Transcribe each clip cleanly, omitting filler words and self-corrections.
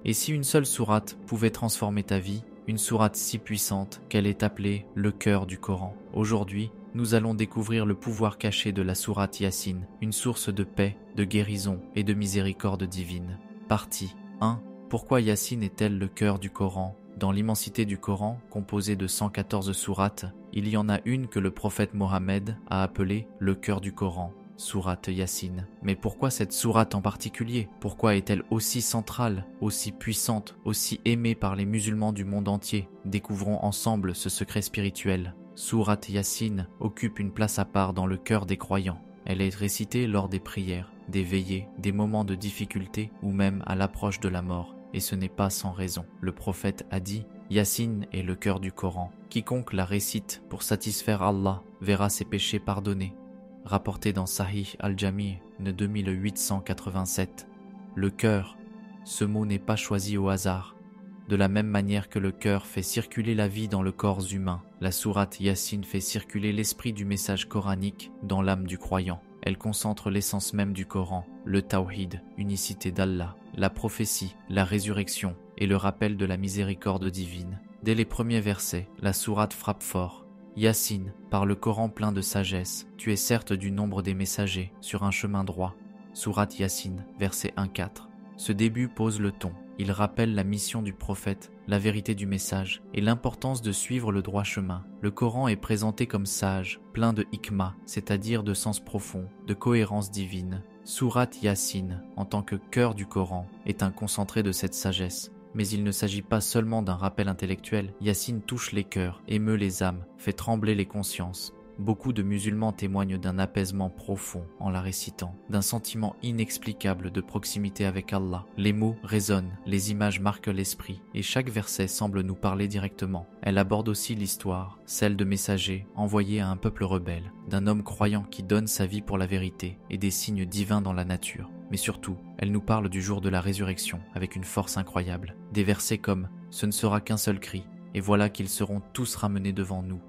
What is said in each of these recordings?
Et si une seule sourate pouvait transformer ta vie, une sourate si puissante qu'elle est appelée le cœur du Coran. Aujourd'hui, nous allons découvrir le pouvoir caché de la sourate Yassine, une source de paix, de guérison et de miséricorde divine. Partie 1. Pourquoi Yassine est-elle le cœur du Coran? Dans l'immensité du Coran, composé de 114 sourates, il y en a une que le prophète Mohammed a appelée le cœur du Coran, sourate Yassine. Mais pourquoi cette sourate en particulier? Pourquoi est-elle aussi centrale, aussi puissante, aussi aimée par les musulmans du monde entier? Découvrons ensemble ce secret spirituel. Sourate Yassine occupe une place à part dans le cœur des croyants. Elle est récitée lors des prières, des veillées, des moments de difficulté ou même à l'approche de la mort. Et ce n'est pas sans raison. Le prophète a dit « Yassine est le cœur du Coran. Quiconque la récite pour satisfaire Allah verra ses péchés pardonnés. » Rapporté dans Sahih al-Jami' de 2887. Le cœur, ce mot n'est pas choisi au hasard. De la même manière que le cœur fait circuler la vie dans le corps humain, la sourate Yassine fait circuler l'esprit du message coranique dans l'âme du croyant. Elle concentre l'essence même du Coran, le tawhid, unicité d'Allah, la prophétie, la résurrection et le rappel de la miséricorde divine. Dès les premiers versets, la sourate frappe fort. Yassine, par le Coran plein de sagesse, tu es certes du nombre des messagers, sur un chemin droit. Sourate Yassine, verset 1-4. Ce début pose le ton. Il rappelle la mission du prophète, la vérité du message et l'importance de suivre le droit chemin. Le Coran est présenté comme sage, plein de hikmah, c'est-à-dire de sens profond, de cohérence divine. Sourate Yassine, en tant que cœur du Coran, est un concentré de cette sagesse. Mais il ne s'agit pas seulement d'un rappel intellectuel. Yassine touche les cœurs, émeut les âmes, fait trembler les consciences. Beaucoup de musulmans témoignent d'un apaisement profond en la récitant, d'un sentiment inexplicable de proximité avec Allah. Les mots résonnent, les images marquent l'esprit, et chaque verset semble nous parler directement. Elle aborde aussi l'histoire, celle de messagers envoyés à un peuple rebelle, d'un homme croyant qui donne sa vie pour la vérité et des signes divins dans la nature. Mais surtout, elle nous parle du jour de la résurrection avec une force incroyable. Des versets comme « Ce ne sera qu'un seul cri, et voilà qu'ils seront tous ramenés devant nous »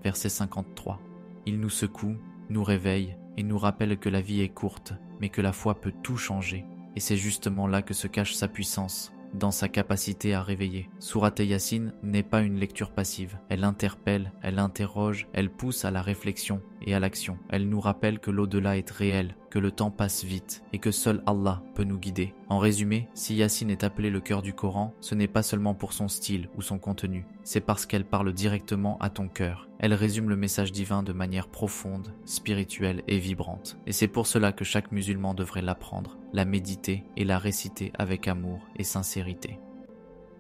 verset 53. Il nous secoue, nous réveille et nous rappelle que la vie est courte, mais que la foi peut tout changer. Et c'est justement là que se cache sa puissance, dans sa capacité à réveiller. Sourate Yassine n'est pas une lecture passive. Elle interpelle, elle interroge, elle pousse à la réflexion et à l'action. Elle nous rappelle que l'au-delà est réel, que le temps passe vite et que seul Allah peut nous guider. En résumé, si Yassine est appelée le cœur du Coran, ce n'est pas seulement pour son style ou son contenu, c'est parce qu'elle parle directement à ton cœur. Elle résume le message divin de manière profonde, spirituelle et vibrante. Et c'est pour cela que chaque musulman devrait l'apprendre, la méditer et la réciter avec amour et sincérité.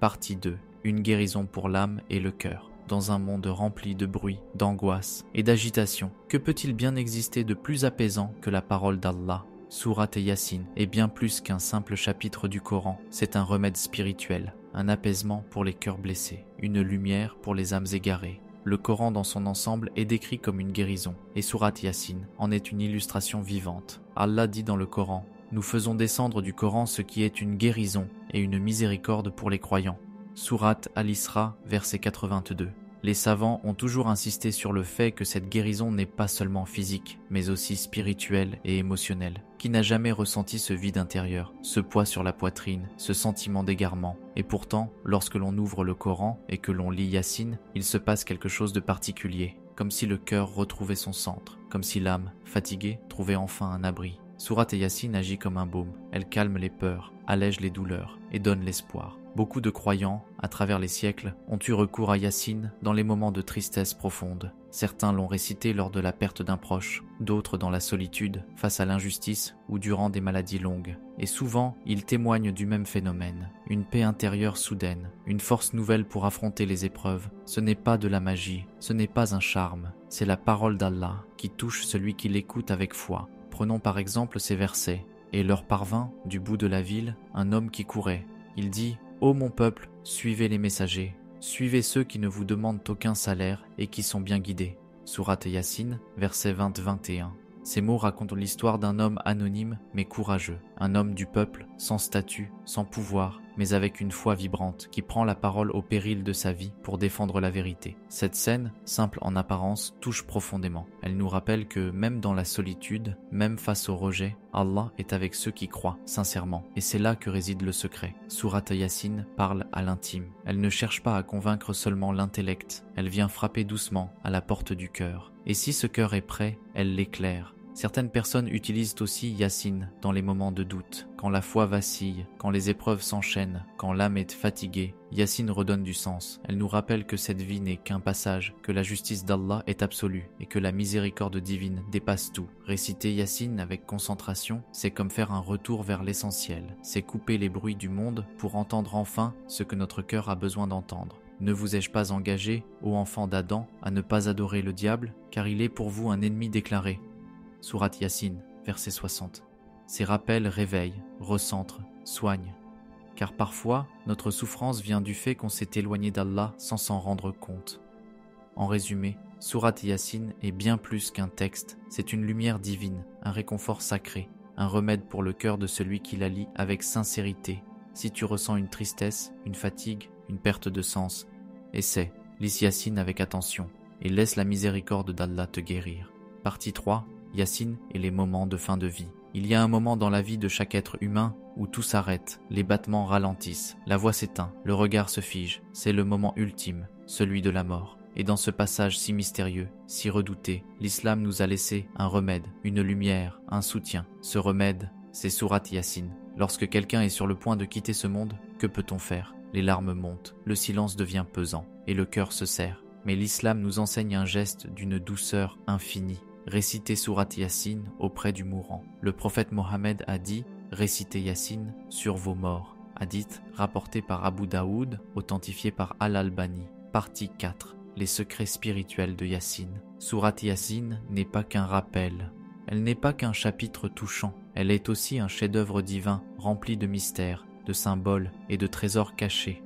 Partie 2. Une guérison pour l'âme et le cœur. Dans un monde rempli de bruit, d'angoisse et d'agitation, que peut-il bien exister de plus apaisant que la parole d'Allah? Sourate Yassine est bien plus qu'un simple chapitre du Coran, c'est un remède spirituel, un apaisement pour les cœurs blessés, une lumière pour les âmes égarées. Le Coran dans son ensemble est décrit comme une guérison, et Sourate Yassine en est une illustration vivante. Allah dit dans le Coran « Nous faisons descendre du Coran ce qui est une guérison et une miséricorde pour les croyants ». Sourate Al-Isra, verset 82. Les savants ont toujours insisté sur le fait que cette guérison n'est pas seulement physique, mais aussi spirituelle et émotionnelle. Qui n'a jamais ressenti ce vide intérieur, ce poids sur la poitrine, ce sentiment d'égarement? Et pourtant, lorsque l'on ouvre le Coran et que l'on lit Yassine, il se passe quelque chose de particulier, comme si le cœur retrouvait son centre, comme si l'âme, fatiguée, trouvait enfin un abri. Sourate Yassine agit comme un baume, elle calme les peurs, allège les douleurs et donne l'espoir. Beaucoup de croyants, à travers les siècles, ont eu recours à Yassine dans les moments de tristesse profonde. Certains l'ont récité lors de la perte d'un proche, d'autres dans la solitude, face à l'injustice ou durant des maladies longues. Et souvent, ils témoignent du même phénomène, une paix intérieure soudaine, une force nouvelle pour affronter les épreuves. Ce n'est pas de la magie, ce n'est pas un charme, c'est la parole d'Allah qui touche celui qui l'écoute avec foi. Prenons par exemple ces versets. « Et leur parvint, du bout de la ville, un homme qui courait. Il dit « Ô mon peuple, suivez les messagers, suivez ceux qui ne vous demandent aucun salaire et qui sont bien guidés. » Sourate Yassine, versets 20-21. Ces mots racontent l'histoire d'un homme anonyme mais courageux, un homme du peuple, sans statut, sans pouvoir, mais avec une foi vibrante, qui prend la parole au péril de sa vie pour défendre la vérité. Cette scène, simple en apparence, touche profondément. Elle nous rappelle que même dans la solitude, même face au rejet, Allah est avec ceux qui croient sincèrement. Et c'est là que réside le secret. Sourate Yassine parle à l'intime. Elle ne cherche pas à convaincre seulement l'intellect. Elle vient frapper doucement à la porte du cœur. Et si ce cœur est prêt, elle l'éclaire. Certaines personnes utilisent aussi Yassine dans les moments de doute, quand la foi vacille, quand les épreuves s'enchaînent, quand l'âme est fatiguée. Yassine redonne du sens. Elle nous rappelle que cette vie n'est qu'un passage, que la justice d'Allah est absolue et que la miséricorde divine dépasse tout. Réciter Yassine avec concentration, c'est comme faire un retour vers l'essentiel. C'est couper les bruits du monde pour entendre enfin ce que notre cœur a besoin d'entendre. Ne vous ai-je pas engagé, ô enfant d'Adam, à ne pas adorer le diable, car il est pour vous un ennemi déclaré. Sourate Yassine, verset 60. Ces rappels réveillent, recentrent, soignent. Car parfois, notre souffrance vient du fait qu'on s'est éloigné d'Allah sans s'en rendre compte. En résumé, Sourate Yassine est bien plus qu'un texte, c'est une lumière divine, un réconfort sacré, un remède pour le cœur de celui qui la lit avec sincérité. Si tu ressens une tristesse, une fatigue, une perte de sens, essaie, lis Yassine avec attention et laisse la miséricorde d'Allah te guérir. Partie 3. Yassine et les moments de fin de vie. Il y a un moment dans la vie de chaque être humain où tout s'arrête, les battements ralentissent, la voix s'éteint, le regard se fige. C'est le moment ultime, celui de la mort. Et dans ce passage si mystérieux, si redouté, l'islam nous a laissé un remède, une lumière, un soutien. Ce remède, c'est Sourate Yassine. Lorsque quelqu'un est sur le point de quitter ce monde, que peut-on faire? Les larmes montent, le silence devient pesant et le cœur se serre. Mais l'islam nous enseigne un geste d'une douceur infinie. Réciter Sourate Yassine auprès du mourant. Le prophète Mohammed a dit « Récitez Yassine sur vos morts ». Hadith rapporté par Abu Daoud, authentifié par Al-Albani. Partie 4. Les secrets spirituels de Yassine. Sourate Yassine n'est pas qu'un rappel. Elle n'est pas qu'un chapitre touchant. Elle est aussi un chef-d'œuvre divin rempli de mystères, de symboles et de trésors cachés.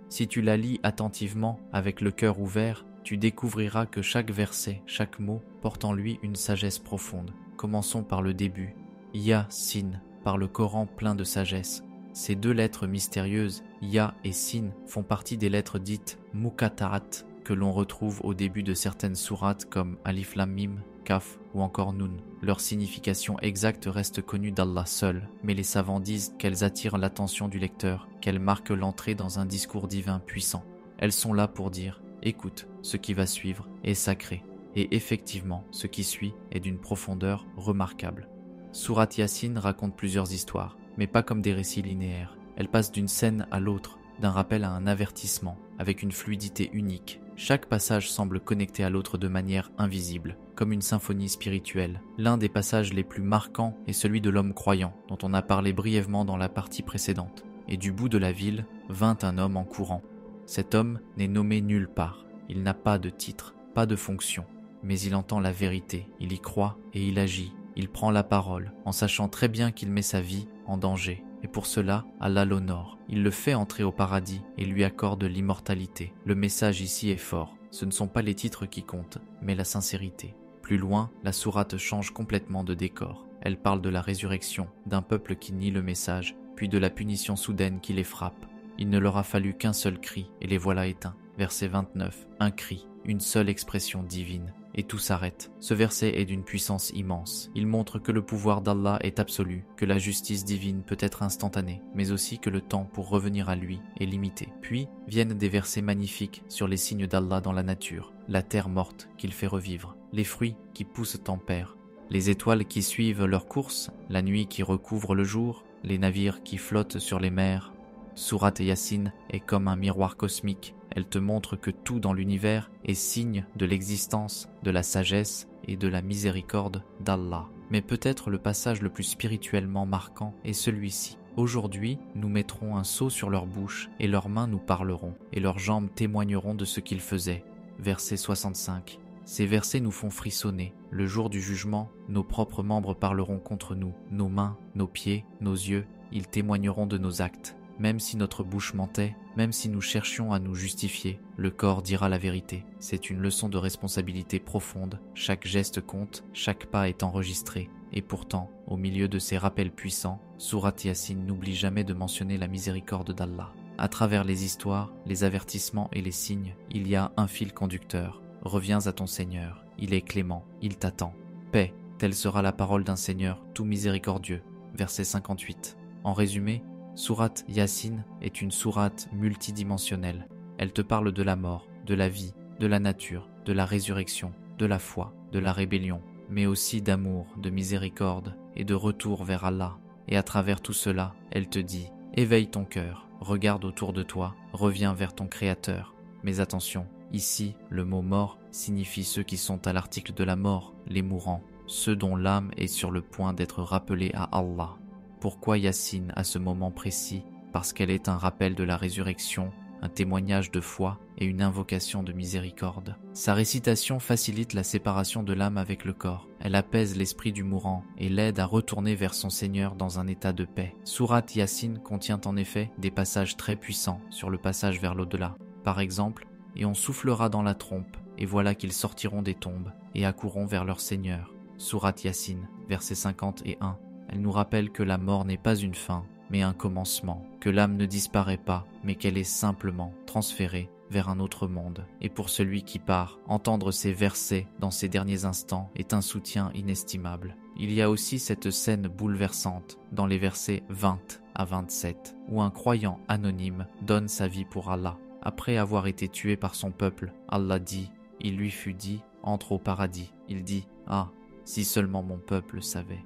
Si tu la lis attentivement, avec le cœur ouvert, tu découvriras que chaque verset, chaque mot porte en lui une sagesse profonde. Commençons par le début. Ya-Sin, par le Coran plein de sagesse. Ces deux lettres mystérieuses, Ya et Sin, font partie des lettres dites Muqatta'at que l'on retrouve au début de certaines sourates comme Alif Lam Mim, Kaf ou encore Nun. Leur signification exacte reste connue d'Allah seul, mais les savants disent qu'elles attirent l'attention du lecteur, qu'elles marquent l'entrée dans un discours divin puissant. Elles sont là pour dire « Écoute, ce qui va suivre est sacré ». Et effectivement, ce qui suit est d'une profondeur remarquable. Sourate Yassine raconte plusieurs histoires, mais pas comme des récits linéaires. Elle passe d'une scène à l'autre, d'un rappel à un avertissement, avec une fluidité unique. Chaque passage semble connecté à l'autre de manière invisible, comme une symphonie spirituelle. L'un des passages les plus marquants est celui de l'homme croyant, dont on a parlé brièvement dans la partie précédente. Et du bout de la ville vint un homme en courant. Cet homme n'est nommé nulle part. Il n'a pas de titre, pas de fonction. Mais il entend la vérité, il y croit et il agit. Il prend la parole, en sachant très bien qu'il met sa vie en danger. Et pour cela, Allah l'honore. Il le fait entrer au paradis et lui accorde l'immortalité. Le message ici est fort. Ce ne sont pas les titres qui comptent, mais la sincérité. Plus loin, la sourate change complètement de décor. Elle parle de la résurrection, d'un peuple qui nie le message, puis de la punition soudaine qui les frappe. Il ne leur a fallu qu'un seul cri, et les voilà éteints. Verset 29. Un cri, une seule expression divine. Et tout s'arrête. Ce verset est d'une puissance immense. Il montre que le pouvoir d'Allah est absolu, que la justice divine peut être instantanée, mais aussi que le temps pour revenir à lui est limité. Puis viennent des versets magnifiques sur les signes d'Allah dans la nature, la terre morte qu'il fait revivre, les fruits qui poussent en paire, les étoiles qui suivent leur course, la nuit qui recouvre le jour, les navires qui flottent sur les mers. Sourate Yassine est comme un miroir cosmique. Elle te montre que tout dans l'univers est signe de l'existence, de la sagesse et de la miséricorde d'Allah. Mais peut-être le passage le plus spirituellement marquant est celui-ci. Aujourd'hui, nous mettrons un sceau sur leur bouche et leurs mains nous parleront et leurs jambes témoigneront de ce qu'ils faisaient. Verset 65. Ces versets nous font frissonner. Le jour du jugement, nos propres membres parleront contre nous. Nos mains, nos pieds, nos yeux, ils témoigneront de nos actes. Même si notre bouche mentait, même si nous cherchions à nous justifier, le corps dira la vérité. C'est une leçon de responsabilité profonde. Chaque geste compte, chaque pas est enregistré. Et pourtant, au milieu de ces rappels puissants, sourate Yasin n'oublie jamais de mentionner la miséricorde d'Allah. À travers les histoires, les avertissements et les signes, il y a un fil conducteur. Reviens à ton Seigneur, il est clément, il t'attend. Paix, telle sera la parole d'un Seigneur tout miséricordieux. Verset 58. En résumé, sourate Yasin est une sourate multidimensionnelle. Elle te parle de la mort, de la vie, de la nature, de la résurrection, de la foi, de la rébellion, mais aussi d'amour, de miséricorde et de retour vers Allah. Et à travers tout cela, elle te dit « Éveille ton cœur, regarde autour de toi, reviens vers ton Créateur. » Mais attention, ici, le mot « mort » signifie ceux qui sont à l'article de la mort, les mourants, ceux dont l'âme est sur le point d'être rappelée à Allah. Pourquoi Yasin à ce moment précis? Parce qu'elle est un rappel de la résurrection, un témoignage de foi et une invocation de miséricorde. Sa récitation facilite la séparation de l'âme avec le corps. Elle apaise l'esprit du mourant et l'aide à retourner vers son Seigneur dans un état de paix. Sourate Yasin contient en effet des passages très puissants sur le passage vers l'au-delà. Par exemple, « Et on soufflera dans la trompe, et voilà qu'ils sortiront des tombes, et accourront vers leur Seigneur. » Sourate Yasin, versets 50 et 1. Elle nous rappelle que la mort n'est pas une fin, mais un commencement, que l'âme ne disparaît pas, mais qu'elle est simplement transférée vers un autre monde. Et pour celui qui part, entendre ces versets dans ces derniers instants est un soutien inestimable. Il y a aussi cette scène bouleversante dans les versets 20 à 27, où un croyant anonyme donne sa vie pour Allah. Après avoir été tué par son peuple, Allah dit, il lui fut dit, entre au paradis. Il dit, ah, si seulement mon peuple savait.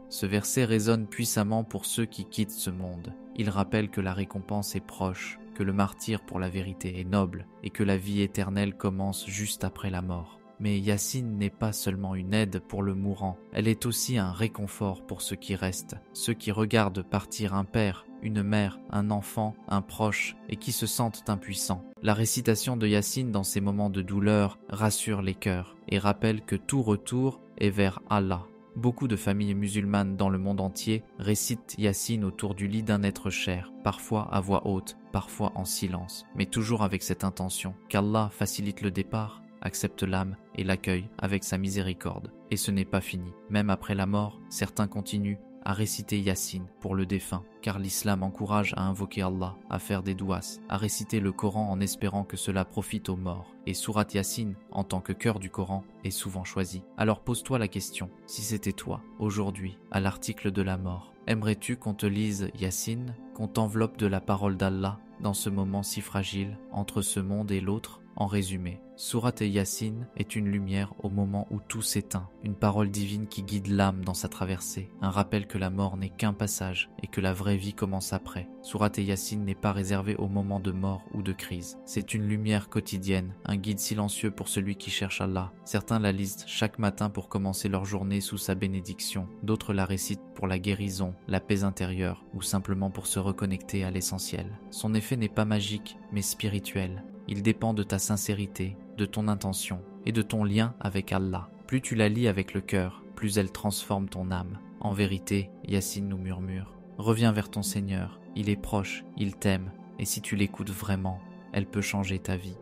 Ce verset résonne puissamment pour ceux qui quittent ce monde. Il rappelle que la récompense est proche, que le martyre pour la vérité est noble et que la vie éternelle commence juste après la mort. Mais Yasin n'est pas seulement une aide pour le mourant, elle est aussi un réconfort pour ceux qui restent, ceux qui regardent partir un père, une mère, un enfant, un proche et qui se sentent impuissants. La récitation de Yasin dans ces moments de douleur rassure les cœurs et rappelle que tout retour est vers Allah. Beaucoup de familles musulmanes dans le monde entier récitent Yasin autour du lit d'un être cher, parfois à voix haute, parfois en silence, mais toujours avec cette intention qu'Allah facilite le départ, accepte l'âme et l'accueille avec sa miséricorde. Et ce n'est pas fini. Même après la mort, certains continuent à réciter Yasin pour le défunt, car l'islam encourage à invoquer Allah, à faire des douas, à réciter le Coran en espérant que cela profite aux morts. Et sourate Yasin, en tant que cœur du Coran, est souvent choisi. Alors pose-toi la question, si c'était toi, aujourd'hui, à l'article de la mort, aimerais-tu qu'on te lise Yasin, qu'on t'enveloppe de la parole d'Allah dans ce moment si fragile entre ce monde et l'autre? En résumé, sourate Yasin est une lumière au moment où tout s'éteint, une parole divine qui guide l'âme dans sa traversée, un rappel que la mort n'est qu'un passage et que la vraie vie commence après. Sourate Yasin n'est pas réservée au moment de mort ou de crise. C'est une lumière quotidienne, un guide silencieux pour celui qui cherche Allah. Certains la lisent chaque matin pour commencer leur journée sous sa bénédiction, d'autres la récitent pour la guérison, la paix intérieure ou simplement pour se reconnecter à l'essentiel. Son effet n'est pas magique, mais spirituel. Il dépend de ta sincérité, de ton intention et de ton lien avec Allah. Plus tu la lis avec le cœur, plus elle transforme ton âme. En vérité, Yasin nous murmure « Reviens vers ton Seigneur, il est proche, il t'aime, et si tu l'écoutes vraiment, elle peut changer ta vie. »